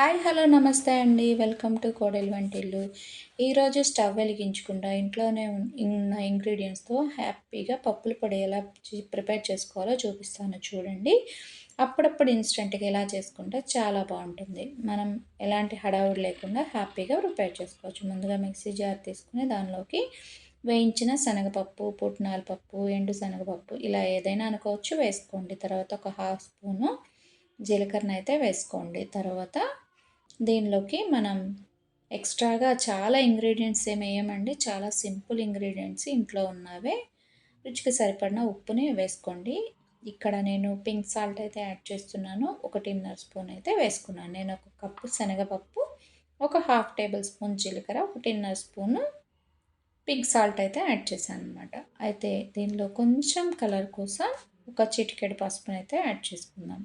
Hi hello నమస్తే అండి. Welcome to కోడలి వంటిల్లు. ఈరోజు స్టవ్ వెలిగించకుండా ఇంట్లోనే ఉన్న ఇంగ్రీడియంట్స్‌తో హ్యాపీగా పప్పుల పొడి ఎలా ప్రిపేర్ చేసుకోవాలో చూపిస్తాను చూడండి. అప్పుడప్పుడు ఇన్‌స్టంట్‌గా ఇలా చేసుకుంటే చాలా బాగుంటుంది. మనం ఎలాంటి హడావుడి లేకుండా హ్యాపీగా ప్రిపేర్ చేసుకోవచ్చు. ముందుగా మిక్సీ జార్ తీసుకుని దానిలోకి వేయించిన శనగపప్పు, పుట్నాల పప్పు, ఎండు శనగపప్పు ఇలా ఏదైనా అనుకోవచ్చు వేసుకోండి. తర్వాత ఒక హాఫ్ స్పూను జీలకర్రనైతే వేసుకోండి. తర్వాత దీనిలోకి మనం ఎక్స్ట్రాగా చాలా ఇంగ్రీడియంట్స్ ఏమి వేయమండి. చాలా సింపుల్ ఇంగ్రీడియంట్స్ ఇంట్లో ఉన్నవే. రుచికి సరిపడిన ఉప్పుని వేసుకోండి. ఇక్కడ నేను పింక్ సాల్ట్ అయితే యాడ్ చేస్తున్నాను. 1.5 స్పూన్ అయితే వేసుకున్నాను. నేను ఒక కప్పు శనగపప్పు, ఒక హాఫ్ టేబుల్ స్పూన్ జీలకర్ర, 1.5 స్పూను పింక్ సాల్ట్ అయితే యాడ్ చేశాను అనమాట. అయితే దీనిలో కొంచెం కలర్ కోసం ఒక చిటికెడు పసుపునైతే యాడ్ చేసుకుందాం.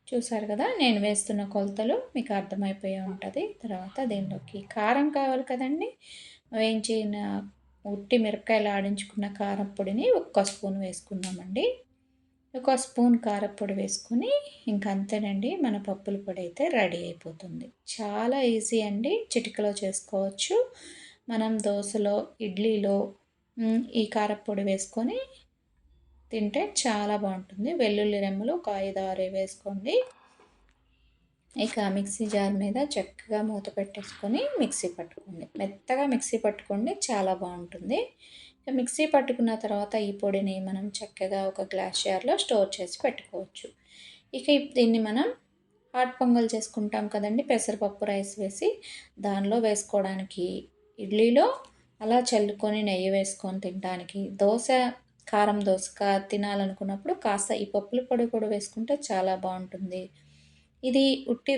చూసారు కదా, నేను వేస్తున్న కొలతలు మీకు అర్థమైపోయి ఉంటుంది. తర్వాత దీనిలోకి కారం కావాలి కదండి. వేయించిన ఉట్టి మిరపకాయలు ఆడించుకున్న కారం పొడిని ఒక్క స్పూన్ వేసుకున్నామండి. ఒక స్పూన్ కారపొడి వేసుకొని ఇంక అంతేనండి, మన పప్పుల పొడి అయితే రెడీ అయిపోతుంది. చాలా ఈజీ అండి, చిటికలో చేసుకోవచ్చు. మనం దోశలో, ఇడ్లీలో ఈ కారపొడి వేసుకొని తింటే చాలా బాగుంటుంది. వెల్లుల్లి రెమ్మలు ఒక 5, 6 వేసుకోండి. ఇక మిక్సీ జార్ మీద చక్కగా మూత పెట్టేసుకొని మిక్సీ పట్టుకోండి. మెత్తగా మిక్సీ పట్టుకోండి, చాలా బాగుంటుంది. ఇక మిక్సీ పట్టుకున్న తర్వాత ఈ పొడిని మనం చక్కగా ఒక గ్లాస్ జార్లో స్టోర్ చేసి పెట్టుకోవచ్చు. ఇక దీన్ని మనం హాట్ పొంగల్ చేసుకుంటాం కదండి, పెసరపప్పు రైస్ వేసి దానిలో వేసుకోవడానికి, ఇడ్లీలో అలా చల్లుకొని నెయ్యి వేసుకొని తినడానికి, దోశ కారం దోశ తినాలనుకున్నప్పుడు కాస్త ఈ పప్పుల పొడి కూడా వేసుకుంటే చాలా బాగుంటుంది. ఇది ఉట్టి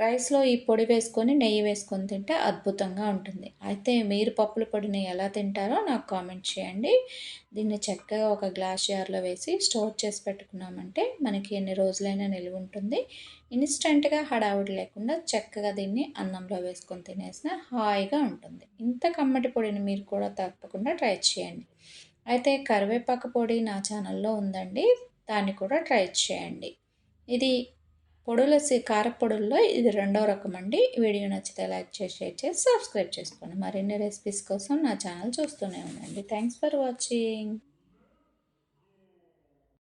రైస్లో ఈ పొడి వేసుకొని నెయ్యి వేసుకొని తింటే అద్భుతంగా ఉంటుంది. అయితే మీరు పప్పుల పొడిని ఎలా తింటారో నాకు కామెంట్ చేయండి. దీన్ని చక్కగా ఒక గ్లాస్ జార్లో వేసి స్టోర్ చేసి పెట్టుకున్నామంటే మనకి ఎన్ని రోజులైనా నిలువ ఉంటుంది. ఇన్స్టెంట్గా హడావుడి లేకుండా చక్కగా దీన్ని అన్నంలో వేసుకొని తినేసిన హాయిగా ఉంటుంది. ఇంత కమ్మటి పొడిని మీరు కూడా తప్పకుండా ట్రై చేయండి. అయితే కరివేపాకు పొడి నా ఛానల్లో ఉందండి, దాన్ని కూడా ట్రై చేయండి. ఇది కారపొడుల్లో ఇది రెండో రకం అండి. వీడియో నచ్చితే లైక్ చేసి, షేర్ చేసి, సబ్స్క్రైబ్ చేసుకోండి. మరిన్ని రెసిపీస్ కోసం నా ఛానల్ చూస్తూనే ఉండండి. Thanks for watching.